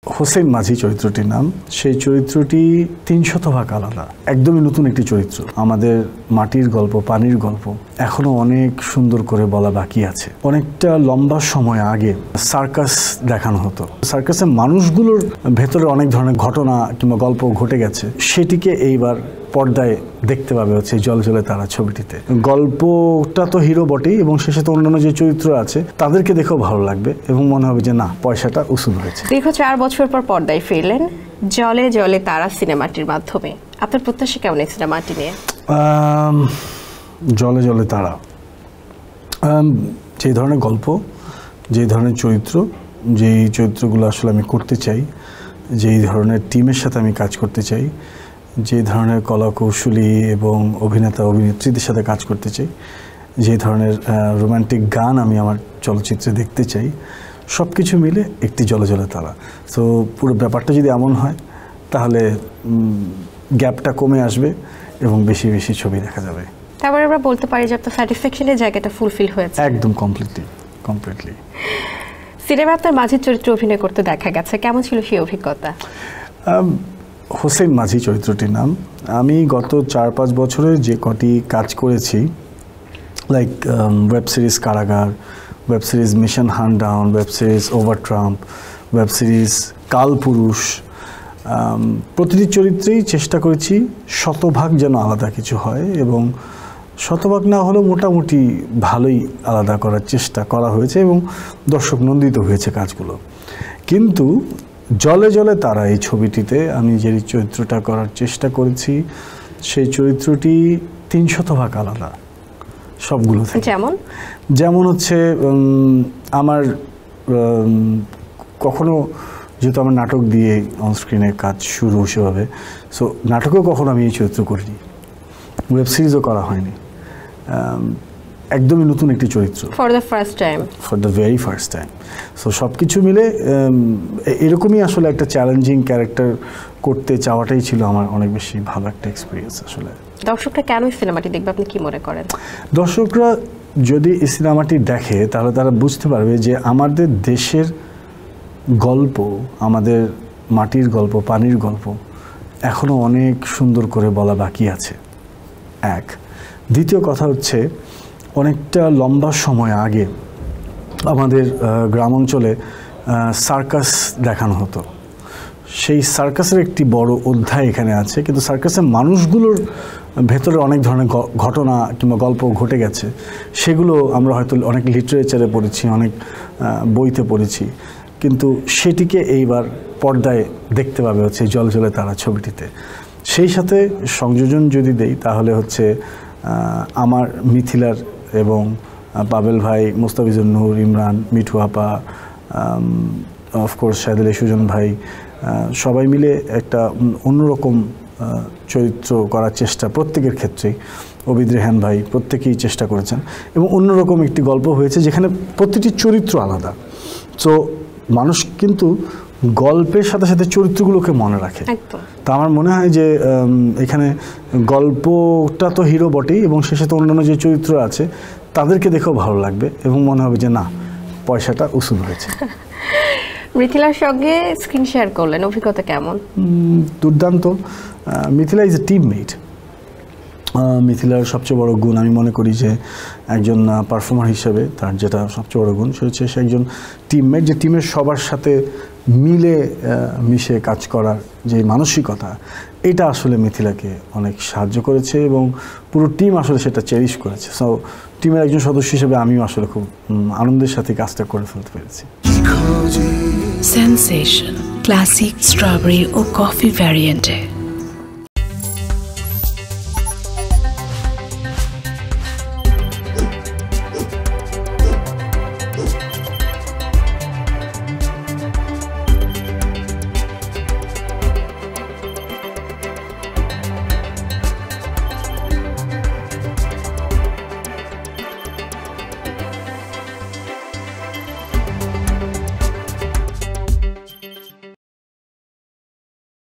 হোসেন মাঝি চরিত্রটির নাম। সেই চরিত্রটি ৩০০ ভাগ আলাদা, একদমই নতুন একটি চরিত্র। আমাদের মাটির গল্প, পানির গল্প এখনো অনেক সুন্দর করে বলা বাকি আছে। অনেকটা লম্বা সময় আগে সার্কাস দেখানো হতো। সার্কাসের মানুষগুলোর ভেতরে অনেক ধরনের ঘটনা কিংবা গল্প ঘটে গেছে, সেটিকে এইবার পর্দায় দেখতে পাবে হচ্ছে জল জলে তারা ছবিটিতে। গল্পটা তো হিরো বটেই, এবং শেষে তো অন্যান্য যে চরিত্র আছে তাদেরকে দেখেও ভালো লাগবে এবং মনে হবে যে না, পয়সাটা উসুল হয়েছে। দীর্ঘ 4 বছর পর পর্দায় ফিরলেন জলে জলে তারা সিনেমাটির মাধ্যমে। আপনার প্রত্যাশা কেমন এই সিনেমাটি নিয়ে? জলে জলে তারা যে ধরনের গল্প, যে ধরনের চরিত্র, যেই চরিত্রগুলো আসলে আমি করতে চাই, যেই ধরনের টিমের সাথে আমি কাজ করতে চাই, যে ধরনের কলাকৌশলী এবং অভিনেতা অভিনেত্রীদের সাথে কাজ করতে চাই, যে ধরনের রোমান্টিক গান আমি আমার চলচ্চিত্রে দেখতে চাই, সব কিছু মিলে একটি জলে জলে তারা। তো পুরো ব্যাপারটা যদি এমন হয় তাহলে গ্যাপটা কমে আসবে এবং বেশি বেশি ছবি দেখা যাবে। তারপরে আমরা বলতে পারি যে আপনার স্যাটিসফ্যাকশনের জায়গাটা ফুলফিল হয়েছে। একদম কমপ্লিটলি। সিনেমা আপনার মাঝির চরিত্রে অভিনয় করতে দেখা গেছে, কেমন ছিল সেই অভিজ্ঞতা? হোসেন মাঝি চরিত্রটির নাম। আমি গত 4-5 বছরে যে কটি কাজ করেছি, like web series Karagar, web series mission hunt down, web series over Trump, web series Kalpurush, প্রতিটি চরিত্রেই চেষ্টা করেছি শতভাগ যেন আলাদা কিছু হয়, এবং শতভাগ না হলেও মোটামুটি ভালোই আলাদা করার চেষ্টা করা হয়েছে এবং দর্শক নন্দিত হয়েছে কাজগুলো। কিন্তু জলে জলে তারা এই ছবিটিতে আমি যে চরিত্রটা করার চেষ্টা করেছি, সেই চরিত্রটি ৩০০ ভাগ আলাদা সবগুলো থেকে। যেমন হচ্ছে আমার কখনো, যেহেতু আমার নাটক দিয়ে অনস্ক্রিনে কাজ শুরু সেভাবে, সো নাটকেও কখনো আমি এই চরিত্র করিনি, ওয়েব সিরিজও করা হয়নি, একদমই নতুন একটি চরিত্র for the very first time. So সব কিছু মিলে এরকমই আসলে একটা চ্যালেঞ্জিং ক্যারেক্টার করতে চাওয়াটাই ছিল আমার অনেক বেশি ভালো একটা এক্সপিরিয়েন্স। আসলে দর্শকরা কেন এই সিনেমাটি দেখবে আপনি কি মনে করেন? দর্শকরা যদি এই সিনেমাটি দেখে তাহলে তারা বুঝতে পারবে যে আমাদের দেশের গল্প, আমাদের মাটির গল্প, পানির গল্প এখনও অনেক সুন্দর করে বলা বাকি আছে। এক, দ্বিতীয় কথা হচ্ছে অনেকটা লম্বা সময় আগে আমাদের গ্রাম অঞ্চলে সার্কাস দেখানো হতো। সেই সার্কাসের একটি বড় অধ্যায় এখানে আছে, কিন্তু সার্কাসের মানুষগুলোর ভেতরে অনেক ধরনের ঘটনা কিংবা গল্প ঘটে গেছে, সেগুলো আমরা হয়তো অনেক লিটারেচারে পড়েছি, অনেক বইতে পড়েছি, কিন্তু সেটিকে এইবার পর্দায় দেখতে পাবে হচ্ছে জল জলে তারা ছবিটিতে। সেই সাথে সংযোজন যদি দেই তাহলে হচ্ছে আমার মিথিলার এবং পাবেল ভাই, মোস্তাফিজুর নূর, ইমরান, মিঠু আপা, অফকোর্স শাহিদুল সুজন ভাই, সবাই মিলে একটা অন্যরকম চরিত্র করার চেষ্টা প্রত্যেকের ক্ষেত্রেই, অবিদ রেহান ভাই প্রত্যেকেই চেষ্টা করেছেন, এবং অন্যরকম একটি গল্প হয়েছে যেখানে প্রতিটি চরিত্র আলাদা। তো মানুষ কিন্তু গল্পের সাথে সাথে চরিত্রগুলোকে মনে রাখে। তা আমার মনে হয় যে এখানে গল্পটা তো হিরো বটেই, এবং শেষে তো অন্যান্য যে চরিত্র আছে তাদেরকে দেখেও ভালো লাগবে এবং মনে হবে যে না, পয়সাটা উসুল হয়েছে। মিথিলার সঙ্গে স্ক্রিন শেয়ার করলেন, অভিজ্ঞতা কেমন? দুর্দান্ত। Mithila is a teammate. মিথিলার সবচেয়ে বড় গুণ আমি মনে করি যে একজন পারফর্মার হিসেবে তার যেটা সবচেয়ে বড় গুণ, সে হচ্ছে সে একজন টিমমেট, যে টিমের সবার সাথে মিলে মিশে কাজ করার যে মানসিকতা, এটা আসলে মিথিলাকে অনেক সাহায্য করেছে এবং পুরো টিম আসলে সেটা চেরিশ করেছে। সো টিমের একজন সদস্য হিসেবে আমিও আসলে খুব আনন্দের সাথে কাজটা করে ফেলতে পেরেছি। সেন্সেশন ক্লাসিক স্ট্রবেরি ও কফি ভ্যারিয়েন্টে